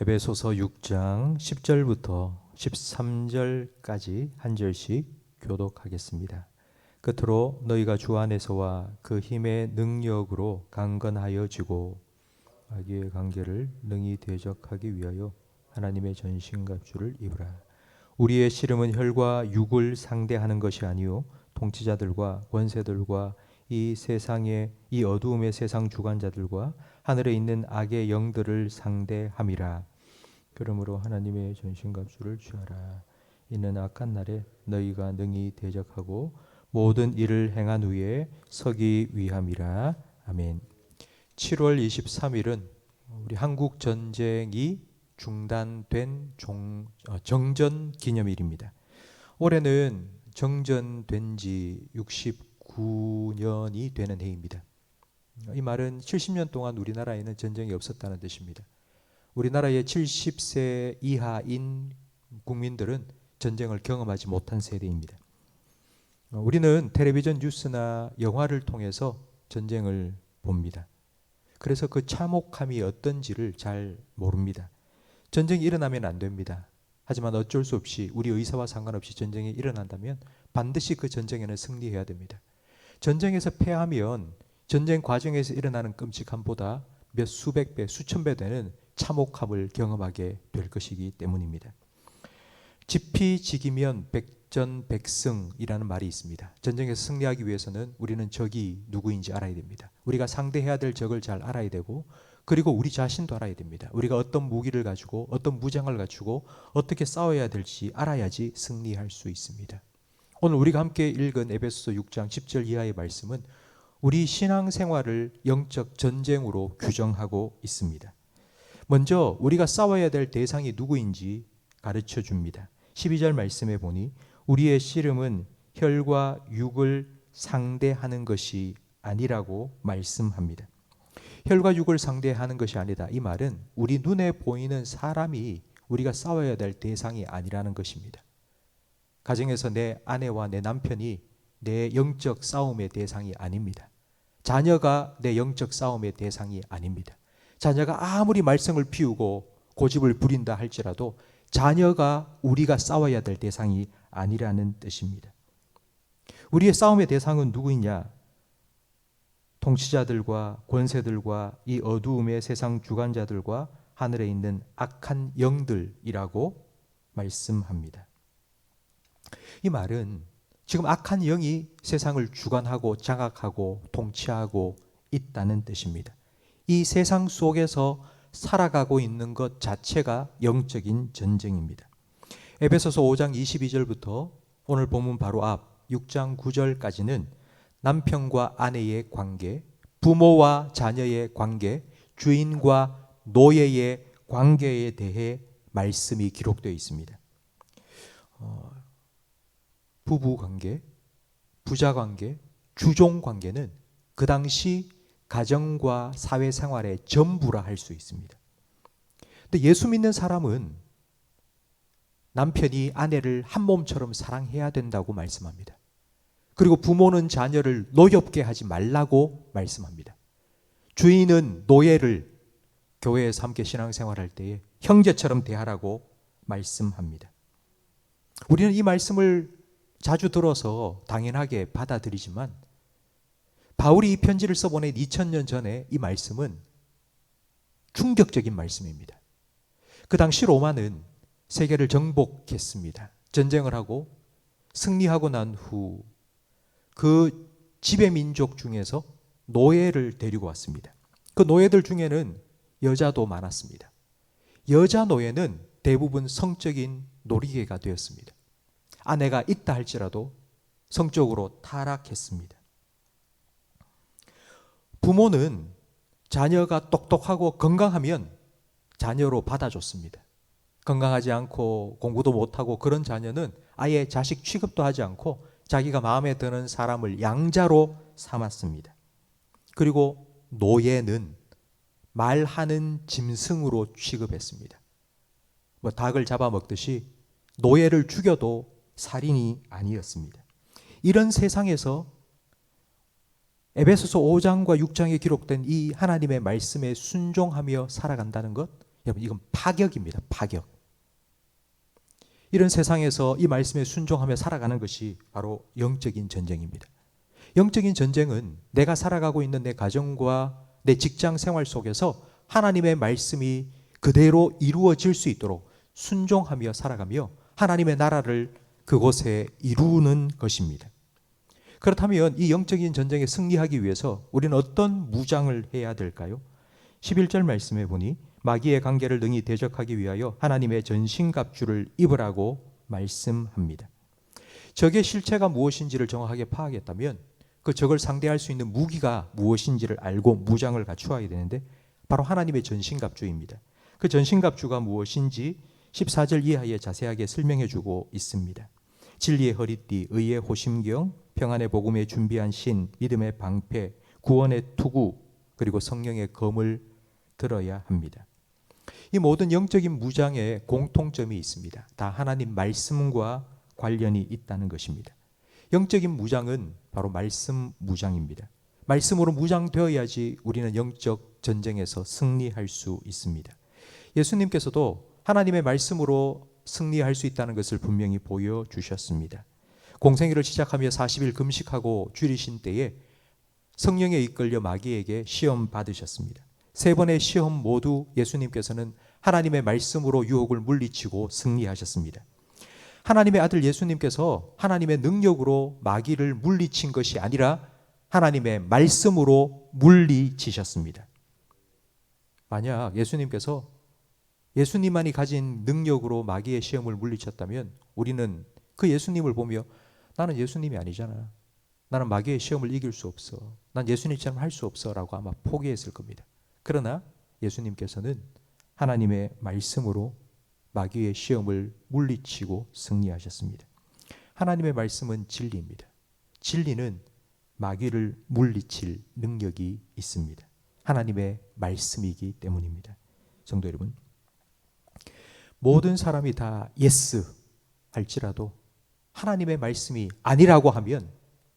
에베소서 6장 10절부터 13절까지 한 절씩 교독하겠습니다. 끝으로 너희가 주 안에서와 그 힘의 능력으로 강건하여지고 마귀의 관계를 능히 대적하기 위하여 하나님의 전신갑주를 입으라. 우리의 씨름은 혈과 육을 상대하는 것이 아니요 통치자들과 권세들과 이 세상의 이 어두움의 세상 주관자들과 하늘에 있는 악의 영들을 상대함이라. 그러므로 하나님의 전신갑주를 취하라. 이는 악한 날에 너희가 능히 대적하고 모든 일을 행한 후에 서기 위함이라. 아멘. 7월 23일은 우리 한국 전쟁이 중단된 정전 기념일입니다. 올해는 정전된 지 69년이 되는 해입니다. 이 말은 70년 동안 우리나라에는 전쟁이 없었다는 뜻입니다. 우리나라의 70세 이하인 국민들은 전쟁을 경험하지 못한 세대입니다. 우리는 텔레비전 뉴스나 영화를 통해서 전쟁을 봅니다. 그래서 그 참혹함이 어떤지를 잘 모릅니다. 전쟁이 일어나면 안 됩니다. 하지만 어쩔 수 없이 우리 의사와 상관없이 전쟁이 일어난다면 반드시 그 전쟁에는 승리해야 됩니다. 전쟁에서 패하면 전쟁 과정에서 일어나는 끔찍함보다 몇 수백 배, 수천 배 되는 참혹함을 경험하게 될 것이기 때문입니다. 지피지기면 백전백승이라는 말이 있습니다. 전쟁에서 승리하기 위해서는 우리는 적이 누구인지 알아야 됩니다. 우리가 상대해야 될 적을 잘 알아야 되고, 그리고 우리 자신도 알아야 됩니다. 우리가 어떤 무기를 가지고 어떤 무장을 갖추고 어떻게 싸워야 될지 알아야지 승리할 수 있습니다. 오늘 우리가 함께 읽은 에베소서 6장 10절 이하의 말씀은 우리 신앙생활을 영적 전쟁으로 규정하고 있습니다. 먼저 우리가 싸워야 될 대상이 누구인지 가르쳐 줍니다. 12절 말씀에 보니 우리의 씨름은 혈과 육을 상대하는 것이 아니라고 말씀합니다. 혈과 육을 상대하는 것이 아니다. 이 말은 우리 눈에 보이는 사람이 우리가 싸워야 될 대상이 아니라는 것입니다. 가정에서 내 아내와 내 남편이 내 영적 싸움의 대상이 아닙니다. 자녀가 내 영적 싸움의 대상이 아닙니다. 자녀가 아무리 말썽을 피우고 고집을 부린다 할지라도 자녀가 우리가 싸워야 될 대상이 아니라는 뜻입니다. 우리의 싸움의 대상은 누구이냐? 통치자들과 권세들과 이 어두움의 세상 주관자들과 하늘에 있는 악한 영들이라고 말씀합니다. 이 말은 지금 악한 영이 세상을 주관하고 장악하고 통치하고 있다는 뜻입니다. 이 세상 속에서 살아가고 있는 것 자체가 영적인 전쟁입니다. 에베소서 5장 22절부터 오늘 본문 바로 앞 6장 9절까지는 남편과 아내의 관계, 부모와 자녀의 관계, 주인과 노예의 관계에 대해 말씀이 기록되어 있습니다. 부부 관계, 부자 관계, 주종 관계는 그 당시 가정과 사회생활의 전부라 할 수 있습니다. 근데 예수 믿는 사람은 남편이 아내를 한 몸처럼 사랑해야 된다고 말씀합니다. 그리고 부모는 자녀를 노엽게 하지 말라고 말씀합니다. 주인은 노예를 교회에서 함께 신앙생활할 때에 형제처럼 대하라고 말씀합니다. 우리는 이 말씀을 자주 들어서 당연하게 받아들이지만 바울이 이 편지를 써보낸 2000년 전에 이 말씀은 충격적인 말씀입니다. 그 당시 로마는 세계를 정복했습니다. 전쟁을 하고 승리하고 난 후 그 지배민족 중에서 노예를 데리고 왔습니다. 그 노예들 중에는 여자도 많았습니다. 여자 노예는 대부분 성적인 놀이개가 되었습니다. 아내가 있다 할지라도 성적으로 타락했습니다. 부모는 자녀가 똑똑하고 건강하면 자녀로 받아줬습니다. 건강하지 않고 공부도 못하고 그런 자녀는 아예 자식 취급도 하지 않고 자기가 마음에 드는 사람을 양자로 삼았습니다. 그리고 노예는 말하는 짐승으로 취급했습니다. 닭을 잡아먹듯이 노예를 죽여도 살인이 아니었습니다. 이런 세상에서 에베소서 5장과 6장에 기록된 이 하나님의 말씀에 순종하며 살아간다는 것, 여러분, 이건 파격입니다. 파격. 이런 세상에서 이 말씀에 순종하며 살아가는 것이 바로 영적인 전쟁입니다. 영적인 전쟁은 내가 살아가고 있는 내 가정과 내 직장 생활 속에서 하나님의 말씀이 그대로 이루어질 수 있도록 순종하며 살아가며 하나님의 나라를 그곳에 이루는 것입니다. 그렇다면 이 영적인 전쟁에 승리하기 위해서 우리는 어떤 무장을 해야 될까요? 11절 말씀에 보니 마귀의 관계를 능히 대적하기 위하여 하나님의 전신갑주를 입으라고 말씀합니다. 적의 실체가 무엇인지를 정확하게 파악했다면 그 적을 상대할 수 있는 무기가 무엇인지를 알고 무장을 갖추어야 되는데 바로 하나님의 전신갑주입니다. 그 전신갑주가 무엇인지 14절 이하에 자세하게 설명해 주고 있습니다. 진리의 허리띠, 의의 호심경, 평안의 복음에 준비한 신, 믿음의 방패, 구원의 투구, 그리고 성령의 검을 들어야 합니다. 이 모든 영적인 무장에 공통점이 있습니다. 다 하나님 말씀과 관련이 있다는 것입니다. 영적인 무장은 바로 말씀 무장입니다. 말씀으로 무장되어야지 우리는 영적 전쟁에서 승리할 수 있습니다. 예수님께서도 하나님의 말씀으로 승리할 수 있다는 것을 분명히 보여주셨습니다. 공생애를 시작하며 40일 금식하고 줄이신 때에 성령에 이끌려 마귀에게 시험 받으셨습니다. 3번의 시험 모두 예수님께서는 하나님의 말씀으로 유혹을 물리치고 승리하셨습니다. 하나님의 아들 예수님께서 하나님의 능력으로 마귀를 물리친 것이 아니라 하나님의 말씀으로 물리치셨습니다. 만약 예수님께서 예수님만이 가진 능력으로 마귀의 시험을 물리쳤다면 우리는 그 예수님을 보며 나는 예수님이 아니잖아. 나는 마귀의 시험을 이길 수 없어. 난 예수님처럼 할 수 없어 라고 아마 포기했을 겁니다. 그러나 예수님께서는 하나님의 말씀으로 마귀의 시험을 물리치고 승리하셨습니다. 하나님의 말씀은 진리입니다. 진리는 마귀를 물리칠 능력이 있습니다. 하나님의 말씀이기 때문입니다. 성도 여러분, 모든 사람이 다 예스 할지라도 하나님의 말씀이 아니라고 하면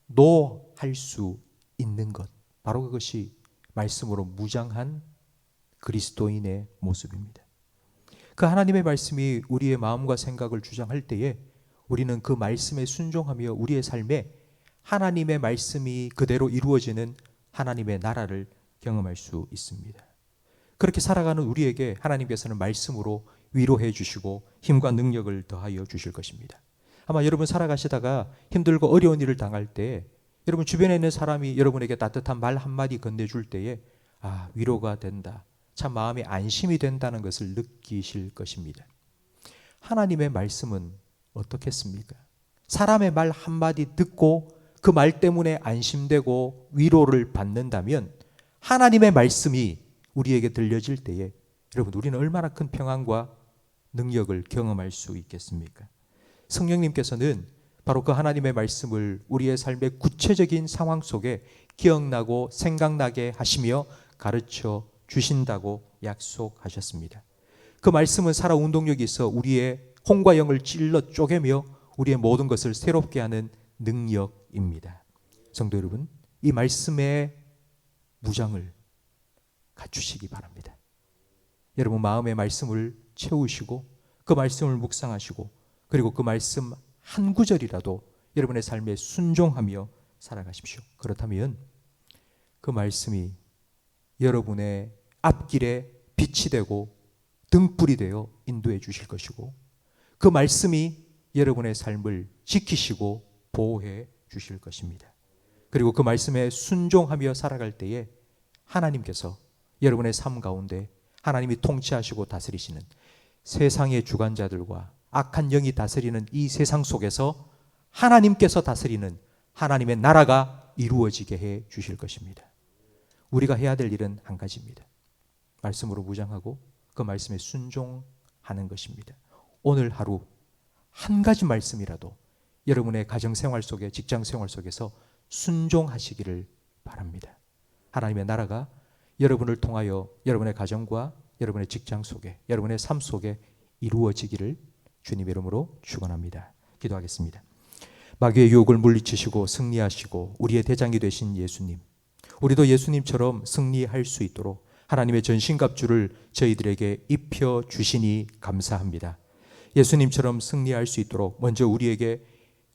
노 할 수 있는 것, 바로 그것이 말씀으로 무장한 그리스도인의 모습입니다. 그 하나님의 말씀이 우리의 마음과 생각을 주장할 때에 우리는 그 말씀에 순종하며 우리의 삶에 하나님의 말씀이 그대로 이루어지는 하나님의 나라를 경험할 수 있습니다. 그렇게 살아가는 우리에게 하나님께서는 말씀으로 위로해 주시고 힘과 능력을 더하여 주실 것입니다. 아마 여러분 살아가시다가 힘들고 어려운 일을 당할 때 여러분 주변에 있는 사람이 여러분에게 따뜻한 말 한마디 건네줄 때에 위로가 된다. 참 마음이 안심이 된다는 것을 느끼실 것입니다. 하나님의 말씀은 어떻겠습니까? 사람의 말 한마디 듣고 그 말 때문에 안심되고 위로를 받는다면 하나님의 말씀이 우리에게 들려질 때에 여러분 우리는 얼마나 큰 평안과 능력을 경험할 수 있겠습니까? 성령님께서는 바로 그 하나님의 말씀을 우리의 삶의 구체적인 상황 속에 기억나고 생각나게 하시며 가르쳐 주신다고 약속하셨습니다. 그 말씀은 살아 운동력이 있어 우리의 혼과 영을 찔러 쪼개며 우리의 모든 것을 새롭게 하는 능력입니다. 성도 여러분, 이 말씀의 무장을 갖추시기 바랍니다. 여러분 마음의 말씀을 채우시고 그 말씀을 묵상하시고 그리고 그 말씀 한 구절이라도 여러분의 삶에 순종하며 살아가십시오. 그렇다면 그 말씀이 여러분의 앞길에 빛이 되고 등불이 되어 인도해 주실 것이고 그 말씀이 여러분의 삶을 지키시고 보호해 주실 것입니다. 그리고 그 말씀에 순종하며 살아갈 때에 하나님께서 여러분의 삶 가운데 하나님이 통치하시고 다스리시는 세상의 주관자들과 악한 영이 다스리는 이 세상 속에서 하나님께서 다스리는 하나님의 나라가 이루어지게 해 주실 것입니다. 우리가 해야 될 일은 한 가지입니다. 말씀으로 무장하고 그 말씀에 순종하는 것입니다. 오늘 하루 한 가지 말씀이라도 여러분의 가정생활 속에 직장생활 속에서 순종하시기를 바랍니다. 하나님의 나라가 여러분을 통하여 여러분의 가정과 여러분의 직장 속에 여러분의 삶 속에 이루어지기를 주님의 이름으로 축원합니다. 기도하겠습니다. 마귀의 유혹을 물리치시고 승리하시고 우리의 대장이 되신 예수님, 우리도 예수님처럼 승리할 수 있도록 하나님의 전신갑주를 저희들에게 입혀 주시니 감사합니다. 예수님처럼 승리할 수 있도록 먼저 우리에게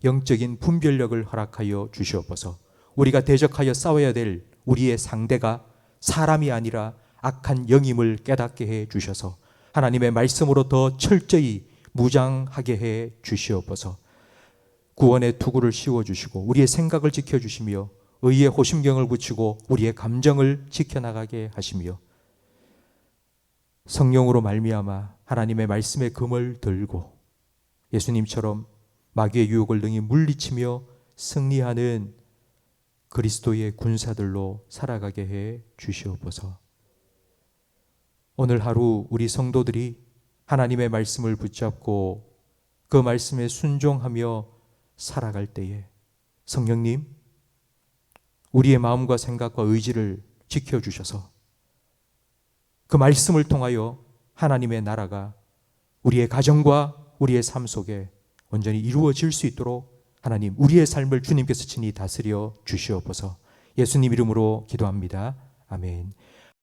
영적인 분별력을 허락하여 주시옵소서. 우리가 대적하여 싸워야 될 우리의 상대가 사람이 아니라 악한 영임을 깨닫게 해 주셔서 하나님의 말씀으로 더 철저히 무장하게 해 주시옵소서. 구원의 투구를 씌워주시고 우리의 생각을 지켜주시며 의의 호심경을 붙이고 우리의 감정을 지켜나가게 하시며 성령으로 말미암아 하나님의 말씀의 금을 들고 예수님처럼 마귀의 유혹을 능히 물리치며 승리하는 그리스도의 군사들로 살아가게 해 주시옵소서. 오늘 하루 우리 성도들이 하나님의 말씀을 붙잡고 그 말씀에 순종하며 살아갈 때에 성령님, 우리의 마음과 생각과 의지를 지켜주셔서 그 말씀을 통하여 하나님의 나라가 우리의 가정과 우리의 삶 속에 온전히 이루어질 수 있도록 하나님, 우리의 삶을 주님께서 친히 다스려 주시옵소서. 예수님 이름으로 기도합니다. 아멘.